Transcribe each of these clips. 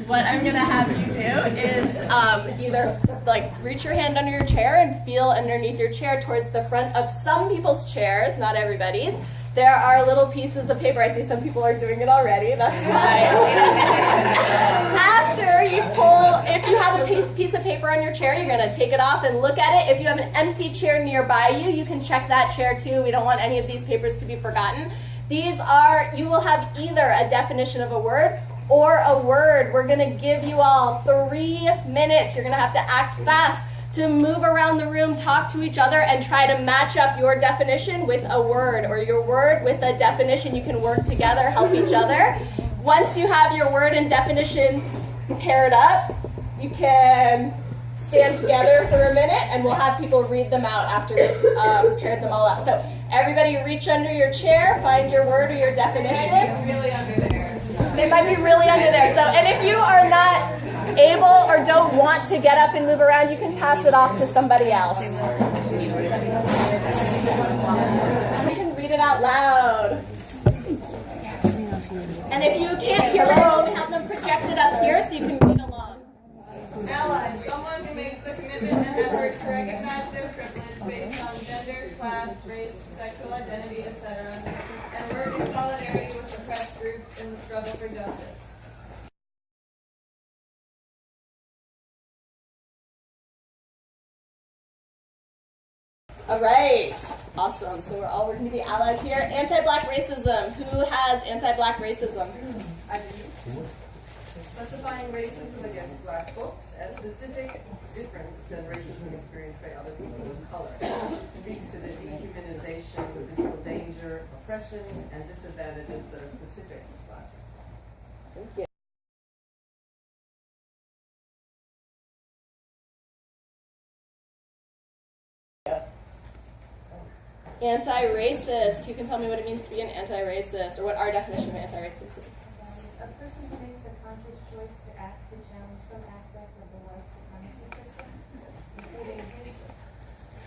What I'm gonna have you do is either like reach your hand under your chair and feel underneath your chair towards the front of some people's chairs, not everybody's. There are little pieces of paper. I see some people are doing it already. That's fine. After you pull, if you have a piece of paper on your chair, you're gonna take it off and look at it. If you have an empty chair nearby you, you can check that chair too. We don't want any of these papers to be forgotten. These are, you will have either a definition of a word or a word. We're going to give you all 3 minutes. You're going to have to act fast to move around the room, talk to each other, and try to match up your definition with a word or your word with a definition. You can work together, help each other. Once you have your word and definition paired up, you can stand together for a minute, and we'll have people read them out after we've paired them all up. So everybody reach under your chair, find your word or your definition. Really under there. They might be really under there. So, and if you are not able or don't want to get up and move around, you can pass it off to somebody else. You can read it out loud. And if you can't hear it, we can have them projected up here so you can read along. Allies, someone who makes the commitment and effort to recognize their privilege based on gender, class, race, sexual identity, etc., and work in solidarity with oppressed groups in the struggle for justice. All right, awesome. So we're all working to be allies here. Anti-Black racism. Who has anti-Black racism? I do. Specifying racism against Black folks as specific, different than racism experienced by other people of color. Speaks to the dehumanization, the physical danger, oppression, and disadvantages that are specific to Black people. Thank you. Anti-racist. Who can tell me what it means to be an anti-racist, or what our definition of anti-racist is? A person who makes a conscious choice to act to challenge some aspect of the white supremacy system, including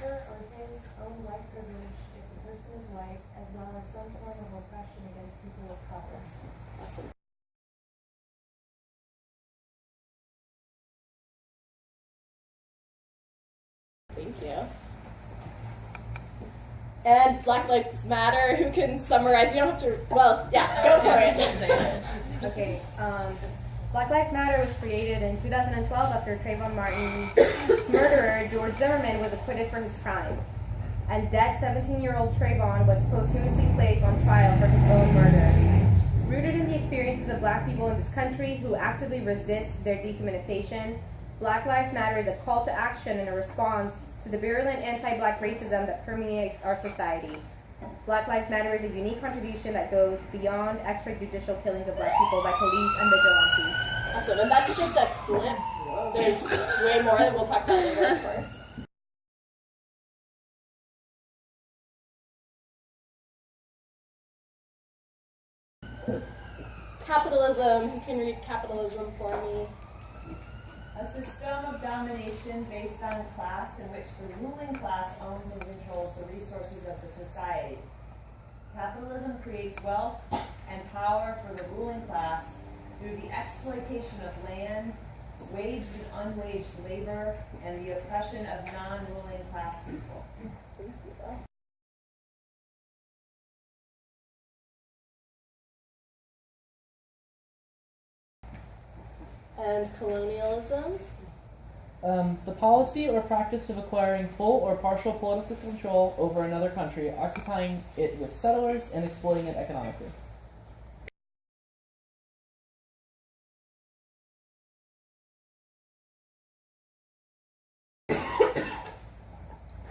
her or his own white privilege if the person is white, as well as some form of oppression against people of color. Awesome. Thank you. And Black Lives Matter, who can summarize? You don't have to, well, yeah, go for it. Okay, Black Lives Matter was created in 2012 after Trayvon Martin's murderer, George Zimmerman, was acquitted for his crime. And dead 17-year-old Trayvon was posthumously placed on trial for his own murder. Rooted in the experiences of Black people in this country who actively resist their dehumanization, Black Lives Matter is a call to action and a response to the virulent anti-Black racism that permeates our society. Black Lives Matter is a unique contribution that goes beyond extrajudicial killings of Black people by police and vigilantes. Awesome, and that's just a clip. There's way more that we'll talk about later, of course. Capitalism. Who can read capitalism for me? A system of domination based on class in which the ruling class owns and controls the resources of the society. Capitalism creates wealth and power for the ruling class through the exploitation of land, waged and unwaged labor, and the oppression of non-ruling class people. And colonialism. The policy or practice of acquiring full or partial political control over another country, occupying it with settlers, and exploiting it economically.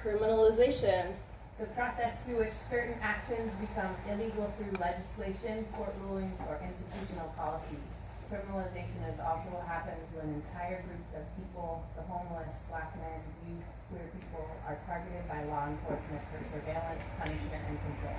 Criminalization. The process through which certain actions become illegal through legislation, court rulings, or institutional policies. Criminalization is also what happens when entire groups of people, the homeless, Black men, youth, queer people, are targeted by law enforcement for surveillance, punishment, and control.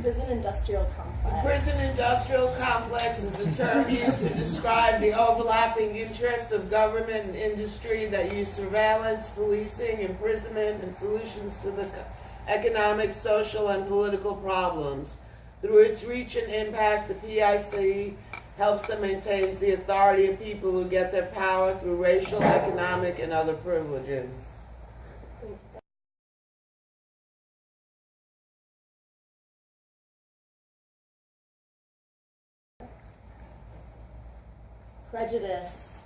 Prison industrial complex. Prison industrial complex is a term used to describe the overlapping interests of government and industry that use surveillance, policing, imprisonment, and solutions to the economic, social, and political problems. Through its reach and impact, the PIC helps and maintains the authority of people who get their power through racial, economic, and other privileges. Prejudice.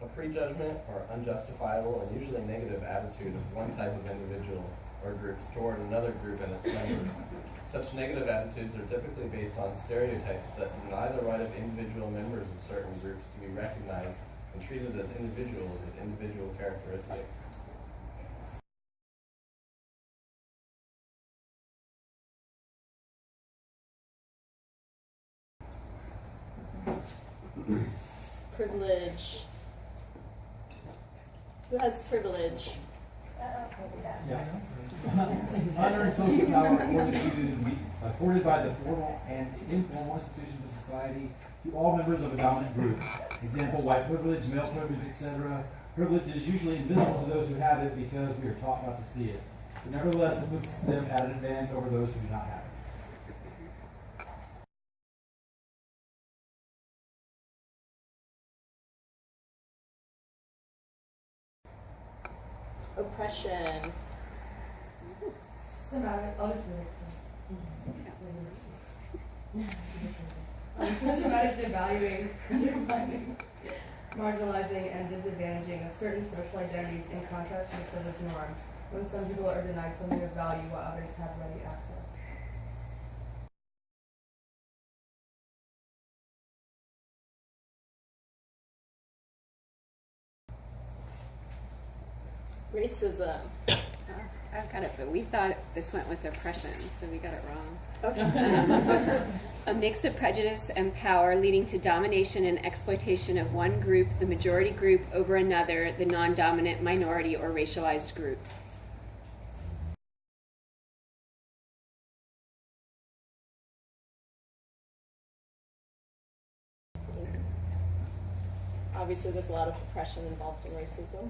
A prejudgment or unjustifiable and usually negative attitude of one type of individual or groups toward another group and its members. Such negative attitudes are typically based on stereotypes that deny the right of individual members of certain groups to be recognized and treated as individuals with individual characteristics. Privilege. Who has privilege? Unearned social power afforded by the formal and informal institutions of society to all members of a dominant group. Example, white privilege, male privilege, etc. Privilege is usually invisible to those who have it because we are taught not to see it. But nevertheless, it puts them at an advantage over those who do not have it. Oppression. Systematic devaluing, undermining, marginalizing, and disadvantaging of certain social identities in contrast to the privileged norm, when some people are denied something of value while others have ready access. Racism. I've got it, but we thought this went with oppression, so we got it wrong. Okay. A mix of prejudice and power leading to domination and exploitation of one group, the majority group, over another, the non-dominant minority or racialized group. Obviously, there's a lot of oppression involved in racism.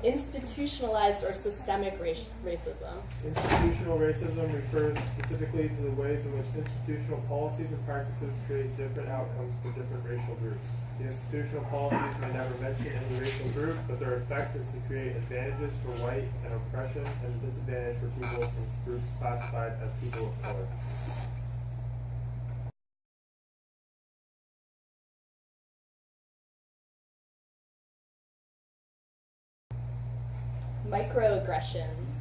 Institutionalized or systemic racism. Institutional racism refers specifically to the ways in which institutional policies and practices create different outcomes for different racial groups. The institutional policies may never mention any racial group, but their effect is to create advantages for white and oppression and disadvantage for people from groups classified as people of color. Microaggressions.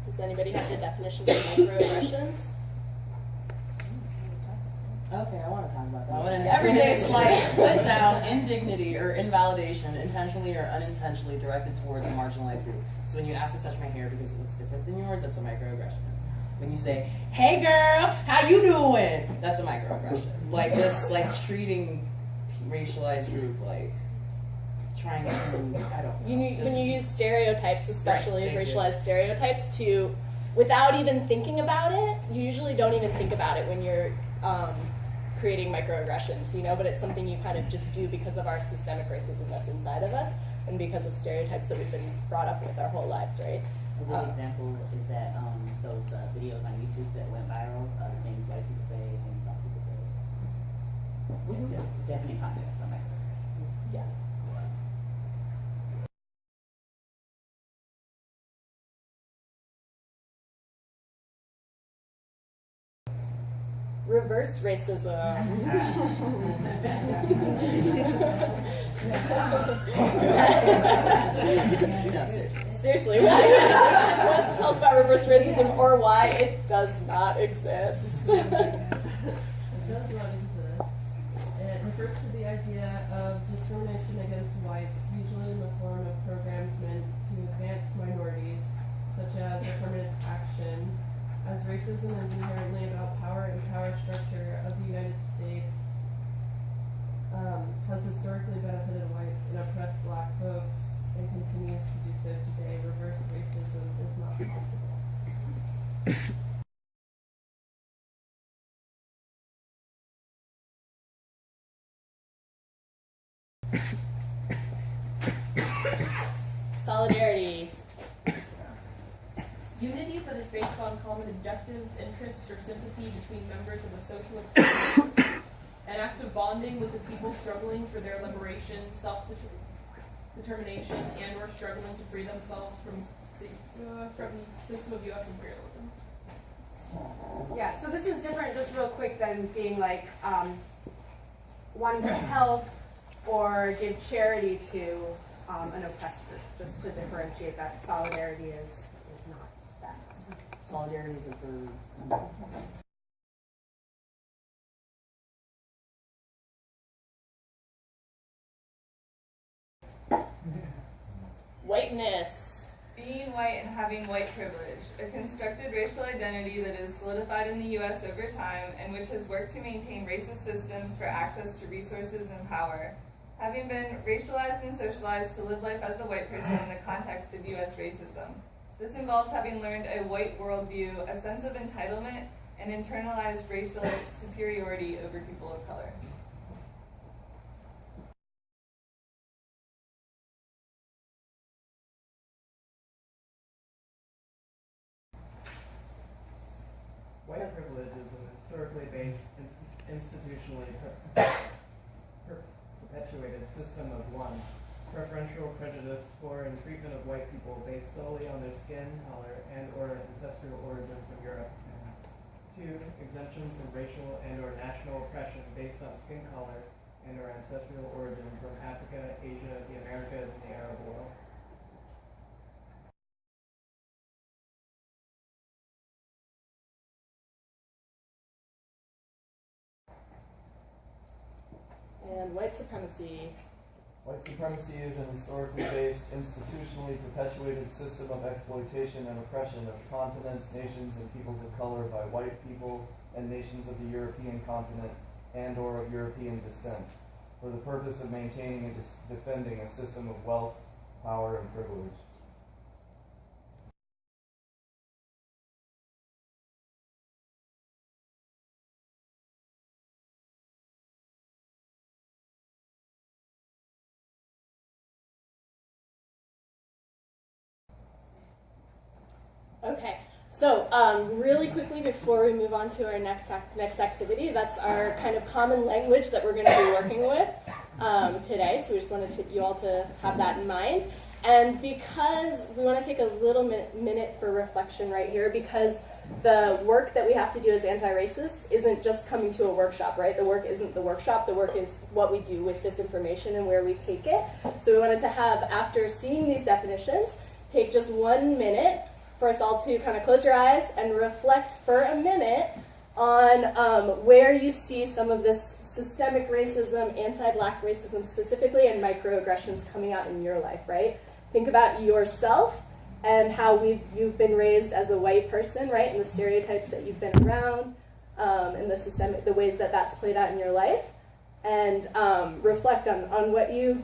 Does anybody have the definition for microaggressions? Okay, I want to talk about that. When everyday slight, put down, indignity, or invalidation, intentionally or unintentionally directed towards a marginalized group. So when you ask to touch my hair because it looks different than yours, that's a microaggression. When you say, "Hey girl, how you doing?" That's a microaggression. Like just like treating racialized group like trying to, I don't know. When you use stereotypes, especially Right, racialized stereotypes, without even thinking about it, you usually don't even think about it when you're creating microaggressions, but it's something you kind of just do because of our systemic racism that's inside of us and because of stereotypes that we've been brought up with our whole lives, right? A good example is that those videos on YouTube that went viral, things white people say, things black people say. Definitely context on my side. Yeah. Reverse racism. No, seriously. Seriously, who wants to tell us about reverse racism or why it does not exist? It does not exist. It refers to the idea of discrimination against whites, usually in the form of programs meant to advance minorities, such as affirmative action, as racism is inherently about power and power structure of the United States, has historically benefited whites and oppressed black folks and continues to do so today. Reverse racism is not possible. Solidarity. Unity that is based on common objectives, interests, or sympathy between members of a social group. An act of bonding with the people struggling for their liberation, self-determination, and or struggling to free themselves from the system of U.S. imperialism. Yeah, so this is different, just real quick, than being like wanting to help or give charity to an oppressed group, just to differentiate that solidarity is not that. Solidarity is a verb. Whiteness. Being white and having white privilege, a constructed racial identity that is solidified in the U.S. over time and which has worked to maintain racist systems for access to resources and power. Having been racialized and socialized to live life as a white person in the context of U.S. racism. This involves having learned a white worldview, a sense of entitlement, and internalized racial superiority over people of color. White privilege is an historically based, institutionally perpetuated system of 1, preferential prejudice for and treatment of white people based solely on their skin color and or ancestral origin from Europe. 2, exemption from racial and or national oppression based on skin color and or ancestral origin from Africa, Asia, the Americas, and the Arab world. And white supremacy. White supremacy is an historically based, institutionally perpetuated system of exploitation and oppression of continents, nations, and peoples of color by white people and nations of the European continent and or of European descent, for the purpose of maintaining and defending a system of wealth, power, and privilege. Okay, so really quickly before we move on to our next activity, that's our kind of common language that we're going to be working with today. So we just wanted you all to have that in mind. And because we want to take a little minute for reflection right here, because the work that we have to do as anti-racists isn't just coming to a workshop, right? The work isn't the workshop. The work is what we do with this information and where we take it. So we wanted to have, after seeing these definitions, take just 1 minute for us all to kind of close your eyes and reflect for a minute on where you see some of this systemic racism, anti-black racism specifically, and microaggressions coming out in your life, right? Think about yourself and how you've been raised as a white person, right? And the stereotypes that you've been around, and the ways that that's played out in your life. And reflect on what you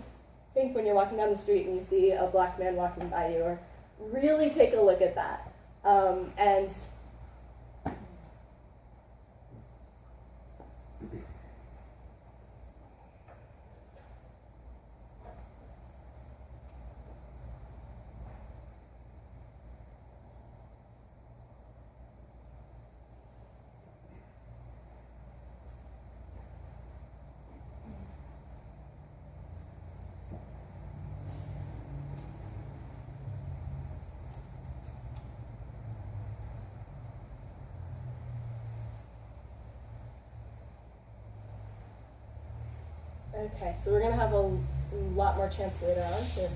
think when you're walking down the street and you see a black man walking by you, or really take a look at that. And okay, so we're going to have a lot more chance later on to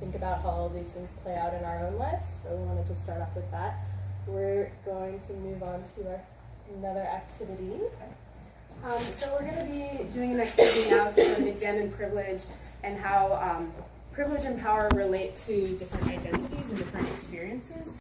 think about how all these things play out in our own lives. So we wanted to start off with that. We're going to move on to another activity. So we're going to be doing an activity now to sort of examine privilege and how privilege and power relate to different identities and different experiences.